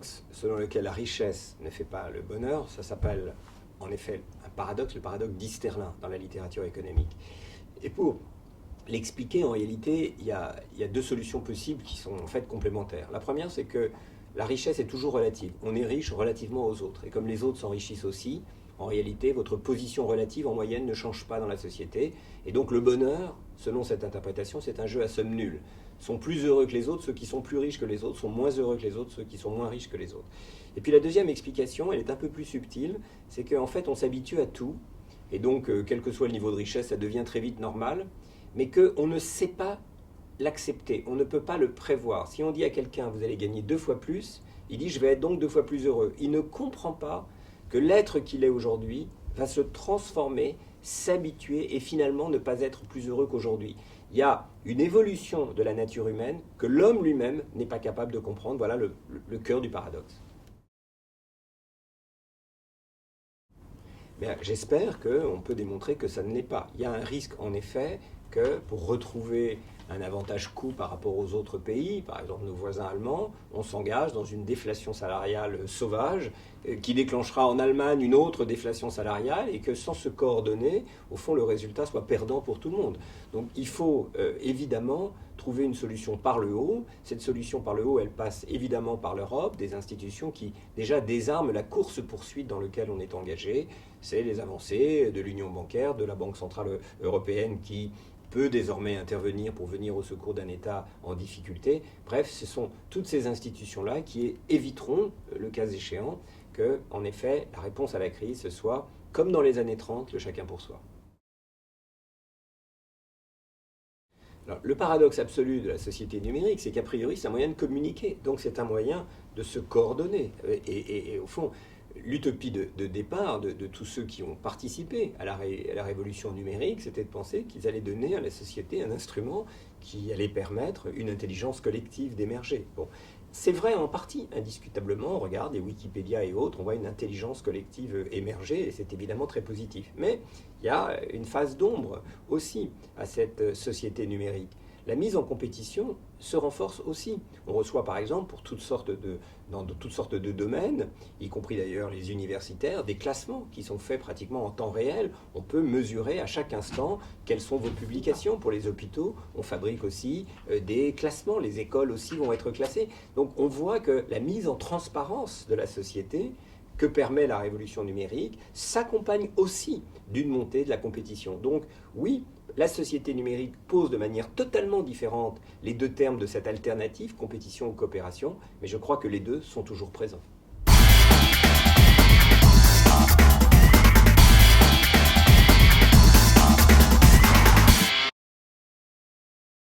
paradoxe selon lequel la richesse ne fait pas le bonheur, ça s'appelle en effet un paradoxe, le paradoxe d'Easterlin dans la littérature économique. Et pour l'expliquer, en réalité, il y a deux solutions possibles qui sont en fait complémentaires. La première, c'est que la richesse est toujours relative. On est riche relativement aux autres. Et comme les autres s'enrichissent aussi, en réalité, votre position relative en moyenne ne change pas dans la société. Et donc le bonheur, selon cette interprétation, c'est un jeu à somme nulle. Sont plus heureux que les autres ceux qui sont plus riches que les autres, sont moins heureux que les autres ceux qui sont moins riches que les autres. Et puis la deuxième explication, elle est un peu plus subtile, c'est qu'en fait on s'habitue à tout, et donc quel que soit le niveau de richesse, ça devient très vite normal, mais qu'on ne sait pas l'accepter, on ne peut pas le prévoir. Si on dit à quelqu'un vous allez gagner 2 fois plus, il dit je vais être donc 2 fois plus heureux. Il ne comprend pas que l'être qu'il est aujourd'hui va se transformer, s'habituer et finalement ne pas être plus heureux qu'aujourd'hui. Il y a une évolution de la nature humaine que l'homme lui-même n'est pas capable de comprendre. Voilà le cœur du paradoxe. J'espère qu'on peut démontrer que ça ne l'est pas. Il y a un risque en effet que pour retrouver un avantage coût par rapport aux autres pays, par exemple nos voisins allemands, on s'engage dans une déflation salariale sauvage qui déclenchera en Allemagne une autre déflation salariale et que sans se coordonner, au fond, le résultat soit perdant pour tout le monde. Donc il faut évidemment trouver une solution par le haut. Cette solution par le haut, elle passe évidemment par l'Europe, des institutions qui déjà désarment la course-poursuite dans laquelle on est engagé. C'est les avancées de l'Union bancaire, de la Banque centrale européenne qui peut désormais intervenir pour venir au secours d'un État en difficulté. Bref, ce sont toutes ces institutions-là qui éviteront, le cas échéant, que, en effet, la réponse à la crise, ce soit, comme dans les années 30, le chacun pour soi. Alors, le paradoxe absolu de la société numérique, c'est qu'a priori, c'est un moyen de communiquer. Donc c'est un moyen de se coordonner. Et au fond, l'utopie de départ de tous ceux qui ont participé à la révolution numérique, c'était de penser qu'ils allaient donner à la société un instrument qui allait permettre une intelligence collective d'émerger. Bon, c'est vrai en partie, indiscutablement. On regarde les Wikipédia et autres, on voit une intelligence collective émerger, et c'est évidemment très positif. Mais il y a une phase d'ombre aussi à cette société numérique. La mise en compétition se renforce aussi. On reçoit par exemple pour dans toutes sortes de domaines, y compris d'ailleurs les universitaires, des classements qui sont faits pratiquement en temps réel. On peut mesurer à chaque instant quelles sont vos publications. Pour les hôpitaux, on fabrique aussi des classements. Les écoles aussi vont être classées. Donc on voit que la mise en transparence de la société que permet la révolution numérique s'accompagne aussi d'une montée de la compétition. Donc oui, la société numérique pose de manière totalement différente les deux termes de cette alternative, compétition ou coopération, mais je crois que les deux sont toujours présents.